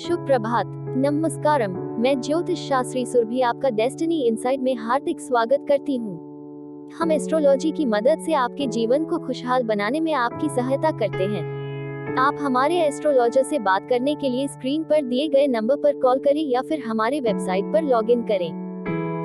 शुभ प्रभात, नमस्कारम। मैं ज्योतिष शास्त्री सुरभि आपका डेस्टिनी इनसाइट में हार्दिक स्वागत करती हूँ। हम एस्ट्रोलॉजी की मदद से आपके जीवन को खुशहाल बनाने में आपकी सहायता करते हैं। आप हमारे एस्ट्रोलॉजर से बात करने के लिए स्क्रीन पर दिए गए नंबर पर कॉल करें या फिर हमारे वेबसाइट पर लॉग इन करें।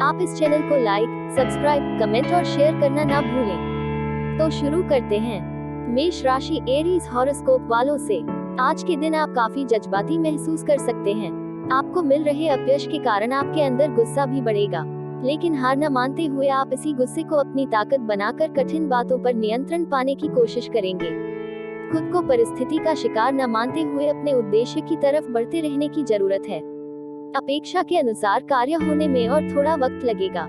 आप इस चैनल को लाइक, सब्सक्राइब, कमेंट और शेयर करना ना भूलें। तो शुरू करते हैं। मेष राशि एरीज हॉरोस्कोप वालों से आज के दिन आप काफी जज्बाती महसूस कर सकते हैं। आपको मिल रहे अपयश के कारण आपके अंदर गुस्सा भी बढ़ेगा, लेकिन हार न मानते हुए आप इसी गुस्से को अपनी ताकत बनाकर कठिन बातों पर नियंत्रण पाने की कोशिश करेंगे। खुद को परिस्थिति का शिकार न मानते हुए अपने उद्देश्य की तरफ बढ़ते रहने की जरूरत है। अपेक्षा के अनुसार कार्य होने में और थोड़ा वक्त लगेगा।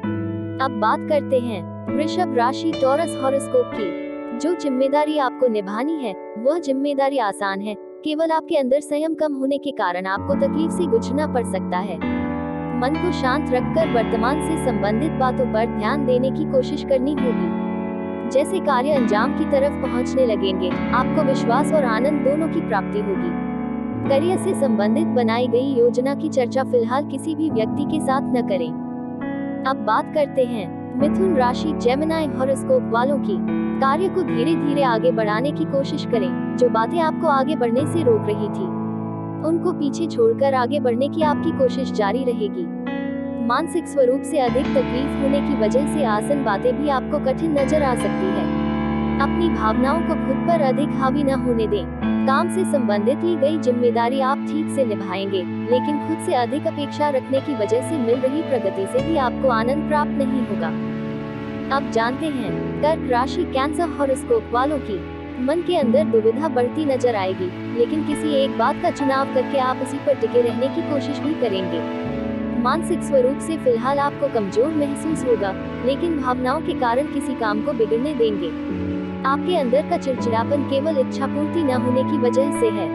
अब बात करते हैं वृषभ राशि टॉरस हॉरोस्कोप की। जो जिम्मेदारी आपको निभानी है वह जिम्मेदारी आसान है, केवल आपके अंदर संयम कम होने के कारण आपको तकलीफ से गुजरना पड़ सकता है। मन को शांत रखकर वर्तमान से संबंधित बातों पर ध्यान देने की कोशिश करनी होगी। जैसे कार्य अंजाम की तरफ पहुंचने लगेंगे, आपको विश्वास और आनंद दोनों की प्राप्ति होगी। करियर से संबंधित बनाई गई योजना की चर्चा फिलहाल किसी भी व्यक्ति के साथ न करें। अब बात करते हैं मिथुन राशि जेमिनी हॉरोस्कोप वालों की। कार्य को धीरे धीरे आगे बढ़ाने की कोशिश करें। जो बातें आपको आगे बढ़ने से रोक रही थी, उनको पीछे छोड़कर आगे बढ़ने की आपकी कोशिश जारी रहेगी। मानसिक स्वरूप से अधिक तकलीफ होने की वजह से आसान बातें भी आपको कठिन नजर आ सकती है। अपनी भावनाओं को खुद पर अधिक हावी न होने दें। काम से संबंधित ली गई जिम्मेदारी आप ठीक से निभाएंगे, लेकिन खुद से अधिक अपेक्षा रखने की वजह से मिल रही प्रगति से भी आपको आनंद प्राप्त नहीं होगा। अब जानते हैं कर्क राशि कैंसर हॉरोस्कोप वालों की। मन के अंदर दुविधा बढ़ती नजर आएगी, लेकिन किसी एक बात का चुनाव करके आप उसी पर टिके रहने की कोशिश भी करेंगे। मानसिक स्वरूप से फिलहाल आपको कमजोर महसूस होगा, लेकिन भावनाओं के कारण किसी काम को बिगड़ने देंगे। आपके अंदर का चिड़चिड़ापन केवल इच्छा पूर्ति न होने की वजह से है।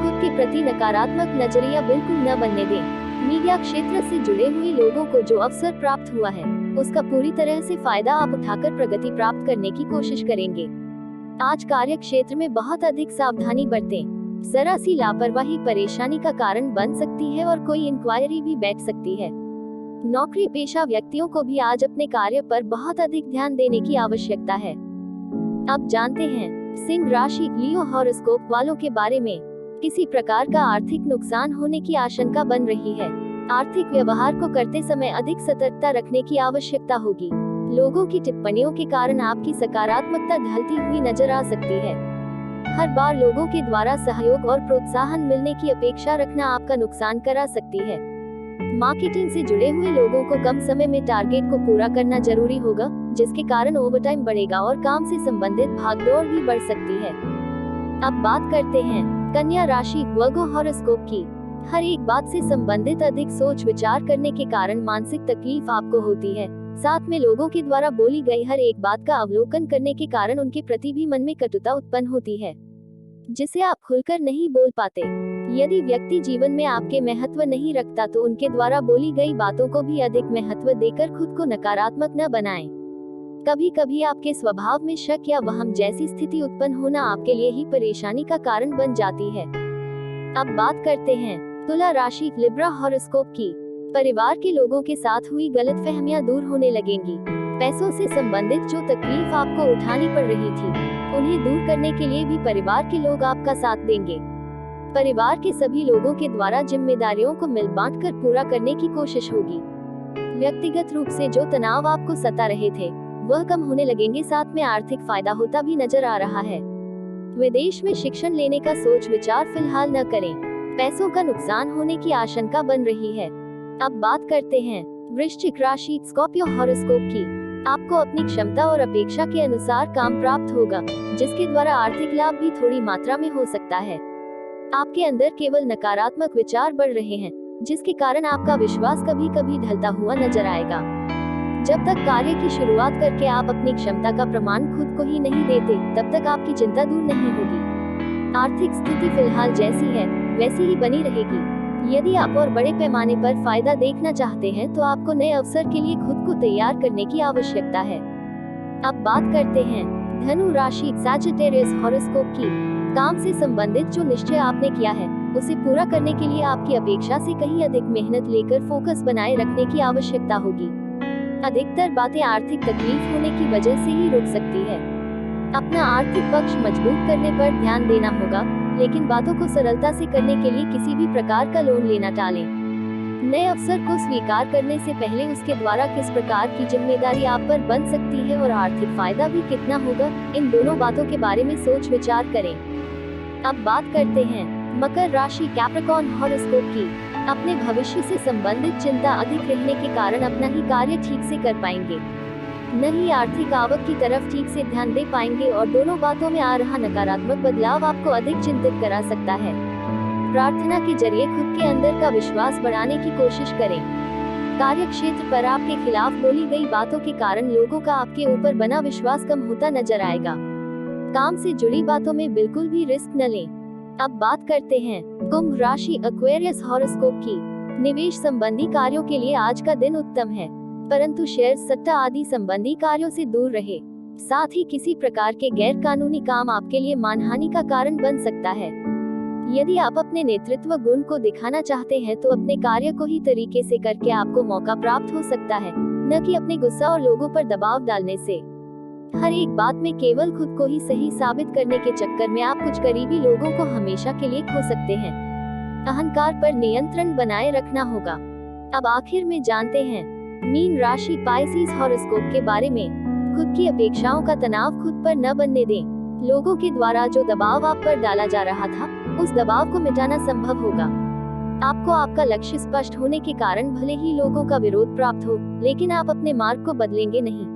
खुद के प्रति नकारात्मक नजरिया बिल्कुल न बनने दें। मीडिया क्षेत्र से जुड़े हुए लोगों को जो अवसर प्राप्त हुआ है, उसका पूरी तरह से फायदा आप उठाकर प्रगति प्राप्त करने की कोशिश करेंगे। आज कार्य क्षेत्र में बहुत अधिक सावधानी बरतें। जरा सी लापरवाही परेशानी का कारण बन सकती है और कोई इंक्वायरी भी बैठ सकती है। नौकरी पेशा व्यक्तियों को भी आज अपने कार्य पर बहुत अधिक ध्यान देने की आवश्यकता है। अब जानते हैं सिंह राशि लियो हॉरोस्कोप वालों के बारे में। किसी प्रकार का आर्थिक नुकसान होने की आशंका बन रही है। आर्थिक व्यवहार को करते समय अधिक सतर्कता रखने की आवश्यकता होगी। लोगों की टिप्पणियों के कारण आपकी सकारात्मकता ढलती हुई नजर आ सकती है। हर बार लोगों के द्वारा सहयोग और प्रोत्साहन मिलने की अपेक्षा रखना आपका नुकसान करा सकती है। मार्केटिंग से जुड़े हुए लोगों को कम समय में टारगेट को पूरा करना जरूरी होगा, जिसके कारण ओवरटाइम बढ़ेगा और काम से संबंधित भागदौड़ भी बढ़ सकती है। अब बात करते हैं कन्या राशि वर्गो हॉरोस्कोप की। हर एक बात से संबंधित अधिक सोच विचार करने के कारण मानसिक तकलीफ आपको होती है। साथ में लोगों के द्वारा बोली गई हर एक बात का अवलोकन करने के कारण उनके प्रति भी मन में कटुता उत्पन्न होती है, जिसे आप खुलकर नहीं बोल पाते। यदि व्यक्ति जीवन में आपके महत्व नहीं रखता तो उनके द्वारा बोली गई बातों को भी अधिक महत्व देकर खुद को नकारात्मक न बनाएं। कभी कभी आपके स्वभाव में शक या वहम जैसी स्थिति उत्पन्न होना आपके लिए ही परेशानी का कारण बन जाती है। अब बात करते हैं तुला राशि लिब्रा हॉरोस्कोप की। परिवार के लोगों के साथ हुई गलतफहमियां दूर होने लगेंगी। पैसों से संबंधित जो तकलीफ आपको उठानी पड़ रही थी, उन्हें दूर करने के लिए भी परिवार के लोग आपका साथ देंगे। परिवार के सभी लोगों के द्वारा जिम्मेदारियों को मिल बांट कर पूरा करने की कोशिश होगी। व्यक्तिगत रूप से जो तनाव आपको सता रहे थे, वह कम होने लगेंगे। साथ में आर्थिक फायदा होता भी नजर आ रहा है। विदेश में शिक्षण लेने का सोच विचार फिलहाल न करें। पैसों का नुकसान होने की आशंका बन रही है। अब बात करते हैं वृश्चिक राशि स्कॉर्पियो हॉरोस्कोप की। आपको अपनी क्षमता और अपेक्षा के अनुसार काम प्राप्त होगा, जिसके द्वारा आर्थिक लाभ भी थोड़ी मात्रा में हो सकता है। आपके अंदर केवल नकारात्मक विचार बढ़ रहे हैं, जिसके कारण आपका विश्वास कभी कभी ढलता हुआ नजर आएगा। जब तक कार्य की शुरुआत करके आप अपनी क्षमता का प्रमाण खुद को ही नहीं देते, तब तक आपकी चिंता दूर नहीं होगी। आर्थिक स्थिति फिलहाल जैसी है वैसी ही बनी रहेगी। यदि आप और बड़े पैमाने पर फायदा देखना चाहते हैं तो आपको नए अवसर के लिए खुद को तैयार करने की आवश्यकता है। अब बात करते हैं धनु राशि सैजिटेरियस हॉरोस्कोप की। काम से संबंधित जो निश्चय आपने किया है उसे पूरा करने के लिए आपकी अपेक्षा से कहीं अधिक मेहनत लेकर फोकस बनाए रखने की आवश्यकता होगी। अधिकतर बातें आर्थिक तकलीफ होने की वजह से ही रुक सकती है। अपना आर्थिक पक्ष मजबूत करने पर ध्यान देना होगा, लेकिन बातों को सरलता से करने के लिए किसी भी प्रकार का लोन लेना टालें। नए अवसर को स्वीकार करने से पहले उसके द्वारा किस प्रकार की जिम्मेदारी आप पर बन सकती है और आर्थिक फायदा भी कितना होगा, इन दोनों बातों के बारे में सोच विचार करें। अब बात करते हैं मकर राशि कैप्रिकॉर्न हॉरोस्कोप की। अपने भविष्य से संबंधित चिंता अधिक रहने के कारण अपना ही कार्य ठीक से कर पाएंगे, न ही आर्थिक आवक की तरफ ठीक से ध्यान दे पाएंगे और दोनों बातों में आ रहा नकारात्मक बदलाव आपको अधिक चिंतित करा सकता है। प्रार्थना के जरिए खुद के अंदर का विश्वास बढ़ाने की कोशिश करें। कार्य क्षेत्र पर आपके खिलाफ बोली गई बातों के कारण लोगों का आपके ऊपर बना विश्वास कम होता नजर आएगा। काम से जुड़ी बातों में बिल्कुल भी रिस्क न लें। अब बात करते हैं कुंभ राशि एक्वेरियस हॉरोस्कोप की। निवेश संबंधी कार्यों के लिए आज का दिन उत्तम है, परंतु शेयर सट्टा आदि संबंधी कार्यों से दूर रहे। साथ ही किसी प्रकार के गैर कानूनी काम आपके लिए मानहानि का कारण बन सकता है। यदि आप अपने नेतृत्व गुण को दिखाना चाहते हैं तो अपने कार्य को ही तरीके से करके आपको मौका प्राप्त हो सकता है, न कि अपने गुस्सा और लोगों पर दबाव डालने से। हर एक बात में केवल खुद को ही सही साबित करने के चक्कर में आप कुछ करीबी लोगों को हमेशा के लिए खो सकते हैं। अहंकार पर नियंत्रण बनाए रखना होगा। अब आखिर में जानते हैं मीन राशि पाइसेस हॉरोस्कोप के बारे में। खुद की अपेक्षाओं का तनाव खुद पर न बनने दें। लोगों के द्वारा जो दबाव आप पर डाला जा रहा था, उस दबाव को मिटाना संभव होगा। आपको आपका लक्ष्य स्पष्ट होने के कारण भले ही लोगों का विरोध प्राप्त हो, लेकिन आप अपने मार्ग को बदलेंगे नहीं।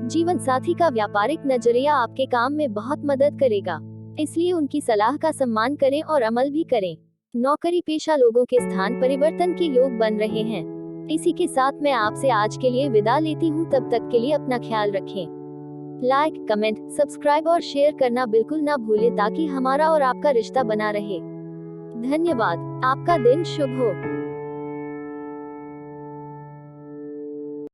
जीवन साथी का व्यापारिक नजरिया आपके काम में बहुत मदद करेगा, इसलिए उनकी सलाह का सम्मान करें और अमल भी करें। नौकरी पेशा लोगों के स्थान परिवर्तन के योग बन रहे हैं। इसी के साथ मैं आपसे आज के लिए विदा लेती हूँ। तब तक के लिए अपना ख्याल रखें। लाइक, कमेंट, सब्सक्राइब और शेयर करना बिल्कुल ना भूलें ताकि हमारा और आपका रिश्ता बना रहे। धन्यवाद। आपका दिन शुभ हो।